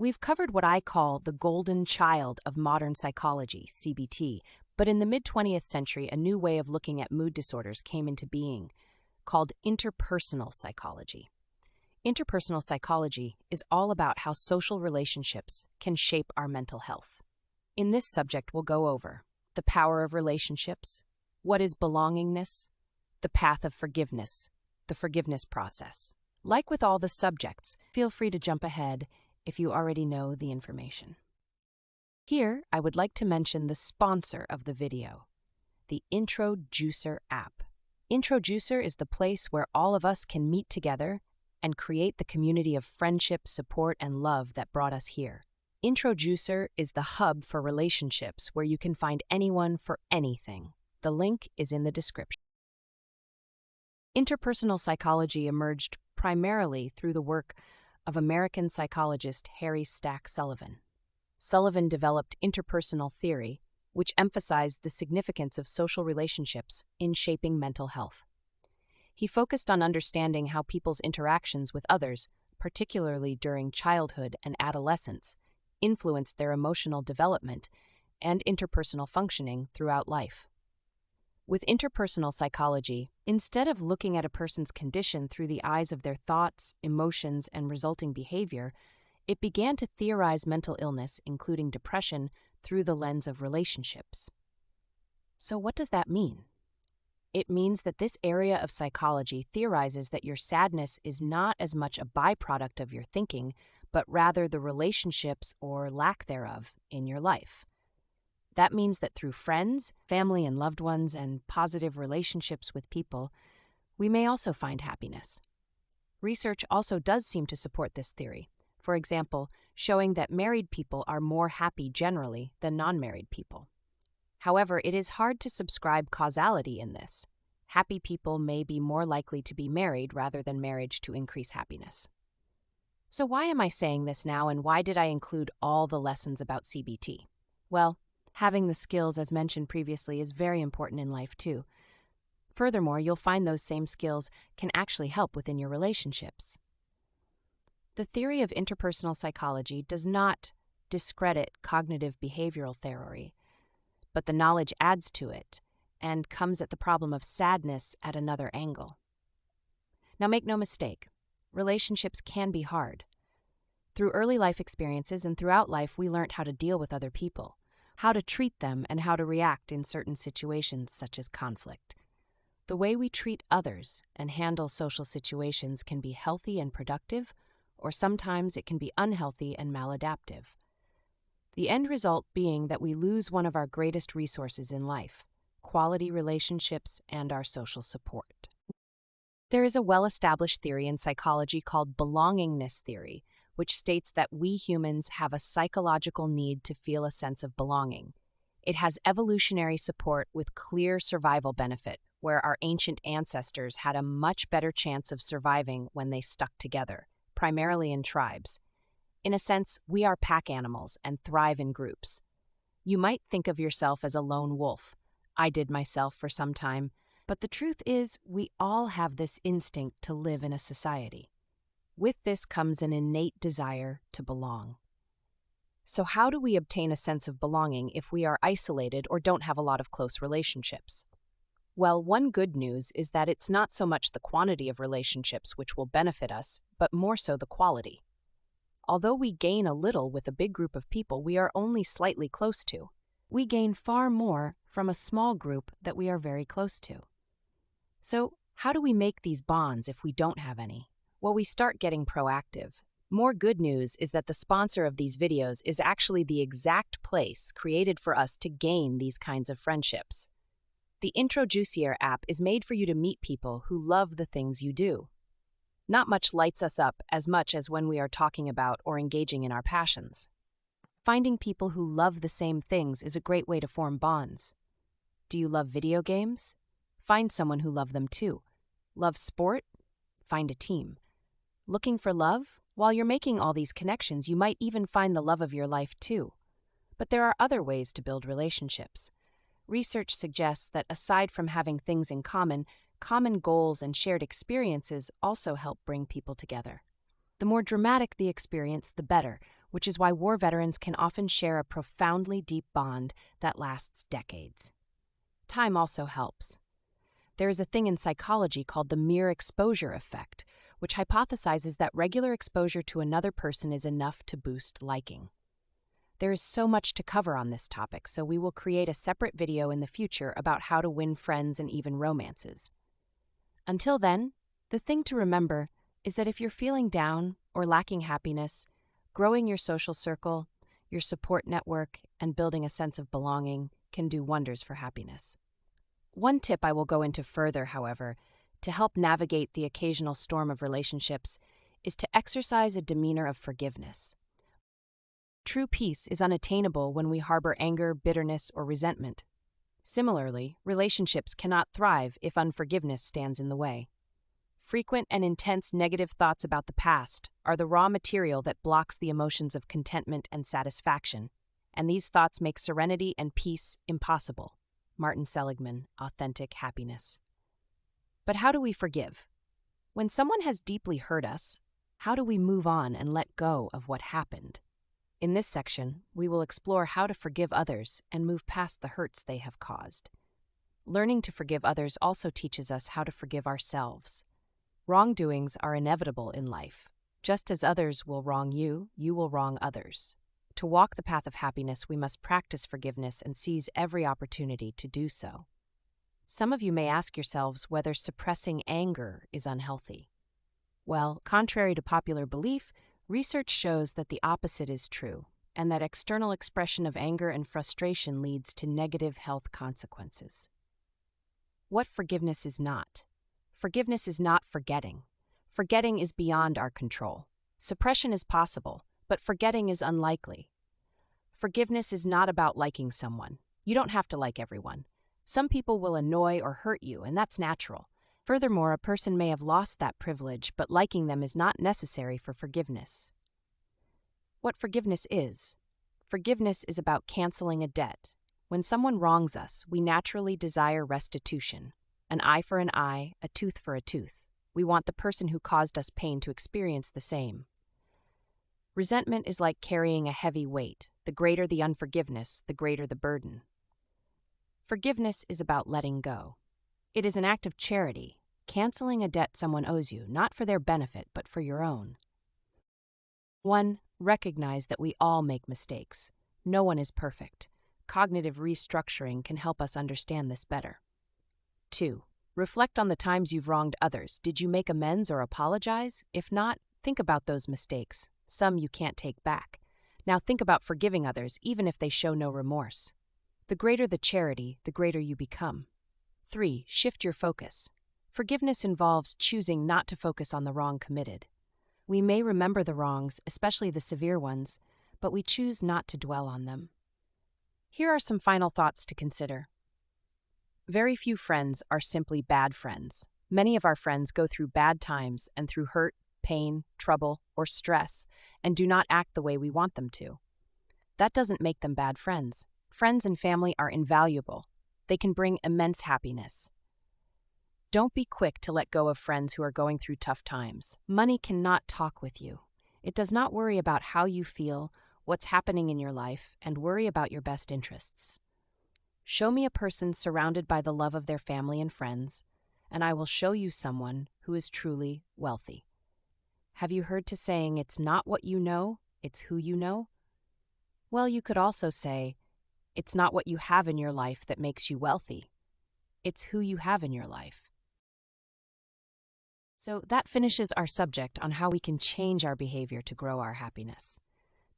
We've covered what I call the golden child of modern psychology, CBT, but in the mid-20th century, a new way of looking at mood disorders came into being, called interpersonal psychology. Interpersonal psychology is all about how social relationships can shape our mental health. In this subject, we'll go over the power of relationships, what is belongingness, the path of forgiveness, the forgiveness process. Like with all the subjects, feel free to jump ahead if you already know the information. Here, I would like to mention the sponsor of the video, the Introjuicer app. Introjuicer is the place where all of us can meet together and create the community of friendship, support, and love that brought us here. Introjuicer is the hub for relationships where you can find anyone for anything. The link is in the description. Interpersonal psychology emerged primarily through the work of American psychologist Harry Stack Sullivan. Sullivan developed interpersonal theory, which emphasized the significance of social relationships in shaping mental health. He focused on understanding how people's interactions with others, particularly during childhood and adolescence, influenced their emotional development and interpersonal functioning throughout life. With interpersonal psychology, instead of looking at a person's condition through the eyes of their thoughts, emotions, and resulting behavior, it began to theorize mental illness, including depression, through the lens of relationships. So what does that mean? It means that this area of psychology theorizes that your sadness is not as much a byproduct of your thinking, but rather the relationships or lack thereof in your life. That means that through friends, family and loved ones, and positive relationships with people, we may also find happiness. Research also does seem to support this theory, for example, showing that married people are more happy generally than non-married people. However, it is hard to subscribe causality in this. Happy people may be more likely to be married rather than marriage to increase happiness. So why am I saying this now, and why did I include all the lessons about CBT? Well, having the skills, as mentioned previously, is very important in life too. Furthermore, you'll find those same skills can actually help within your relationships. The theory of interpersonal psychology does not discredit cognitive behavioral theory, but the knowledge adds to it and comes at the problem of sadness at another angle. Now, make no mistake, relationships can be hard. Through early life experiences and throughout life, we learned how to deal with other people, how to treat them, and how to react in certain situations such as conflict. The way we treat others and handle social situations can be healthy and productive, or sometimes it can be unhealthy and maladaptive. The end result being that we lose one of our greatest resources in life, quality relationships and our social support. There is a well-established theory in psychology called belongingness theory, which states that we humans have a psychological need to feel a sense of belonging. It has evolutionary support with clear survival benefit, where our ancient ancestors had a much better chance of surviving when they stuck together, primarily in tribes. In a sense, we are pack animals and thrive in groups. You might think of yourself as a lone wolf. I did myself for some time, but the truth is we all have this instinct to live in a society. With this comes an innate desire to belong. So how do we obtain a sense of belonging if we are isolated or don't have a lot of close relationships? Well, one good news is that it's not so much the quantity of relationships which will benefit us, but more so the quality. Although we gain a little with a big group of people we are only slightly close to, we gain far more from a small group that we are very close to. So, how do we make these bonds if we don't have any? Well, we start getting proactive. More good news is that the sponsor of these videos is actually the exact place created for us to gain these kinds of friendships. The Introjuicer app is made for you to meet people who love the things you do. Not much lights us up as much as when we are talking about or engaging in our passions. Finding people who love the same things is a great way to form bonds. Do you love video games? Find someone who loves them too. Love sport? Find a team. Looking for love? While you're making all these connections, you might even find the love of your life too. But there are other ways to build relationships. Research suggests that aside from having things in common, common goals and shared experiences also help bring people together. The more dramatic the experience, the better, which is why war veterans can often share a profoundly deep bond that lasts decades. Time also helps. There is a thing in psychology called the mere exposure effect, which hypothesizes that regular exposure to another person is enough to boost liking. There is so much to cover on this topic, so we will create a separate video in the future about how to win friends and even romances. Until then, the thing to remember is that if you're feeling down or lacking happiness, growing your social circle, your support network, and building a sense of belonging can do wonders for happiness. One tip I will go into further, however, to help navigate the occasional storm of relationships is to exercise a demeanor of forgiveness. True peace is unattainable when we harbor anger, bitterness, or resentment. Similarly, relationships cannot thrive if unforgiveness stands in the way. Frequent and intense negative thoughts about the past are the raw material that blocks the emotions of contentment and satisfaction, and these thoughts make serenity and peace impossible. Martin Seligman, Authentic Happiness. But how do we forgive? When someone has deeply hurt us, how do we move on and let go of what happened? In this section, we will explore how to forgive others and move past the hurts they have caused. Learning to forgive others also teaches us how to forgive ourselves. Wrongdoings are inevitable in life. Just as others will wrong you, you will wrong others. To walk the path of happiness, we must practice forgiveness and seize every opportunity to do so. Some of you may ask yourselves whether suppressing anger is unhealthy. Well, contrary to popular belief, research shows that the opposite is true, and that external expression of anger and frustration leads to negative health consequences. What forgiveness is not. Forgiveness is not forgetting. Forgetting is beyond our control. Suppression is possible, but forgetting is unlikely. Forgiveness is not about liking someone. You don't have to like everyone. Some people will annoy or hurt you, and that's natural. Furthermore, a person may have lost that privilege, but liking them is not necessary for forgiveness. What forgiveness is? Forgiveness is about canceling a debt. When someone wrongs us, we naturally desire restitution. An eye for an eye, a tooth for a tooth. We want the person who caused us pain to experience the same. Resentment is like carrying a heavy weight. The greater the unforgiveness, the greater the burden. Forgiveness is about letting go. It is an act of charity, canceling a debt someone owes you, not for their benefit, but for your own. 1. Recognize that we all make mistakes. No one is perfect. Cognitive restructuring can help us understand this better. 2. Reflect on the times you've wronged others. Did you make amends or apologize? If not, think about those mistakes. Some you can't take back. Now think about forgiving others, even if they show no remorse. The greater the charity, the greater you become. 3. Shift your focus. Forgiveness involves choosing not to focus on the wrong committed. We may remember the wrongs, especially the severe ones, but we choose not to dwell on them. Here are some final thoughts to consider. Very few friends are simply bad friends. Many of our friends go through bad times and through hurt, pain, trouble, or stress, and do not act the way we want them to. That doesn't make them bad friends. Friends and family are invaluable. They can bring immense happiness. Don't be quick to let go of friends who are going through tough times. Money cannot talk with you. It does not worry about how you feel, what's happening in your life, and worry about your best interests. Show me a person surrounded by the love of their family and friends, and I will show you someone who is truly wealthy. Have you heard the saying, it's not what you know, it's who you know? Well, you could also say, it's not what you have in your life that makes you wealthy. It's who you have in your life. So that finishes our subject on how we can change our behavior to grow our happiness.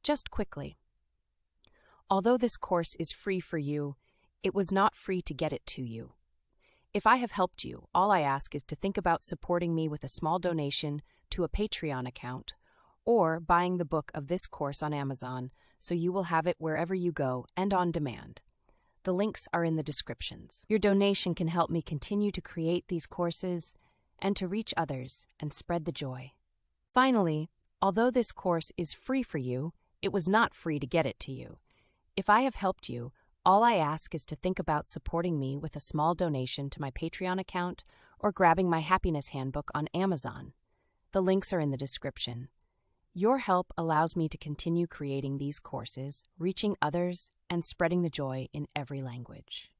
Just quickly. Although this course is free for you, it was not free to get it to you. If I have helped you, all I ask is to think about supporting me with a small donation to a Patreon account or buying the book of this course on Amazon so you will have it wherever you go and on demand. The links are in the descriptions. Your donation can help me continue to create these courses and to reach others and spread the joy. Finally, although this course is free for you, it was not free to get it to you. If I have helped you, all I ask is to think about supporting me with a small donation to my Patreon account or grabbing my Happiness Handbook on Amazon. The links are in the description. Your help allows me to continue creating these courses, reaching others, and spreading the joy in every language.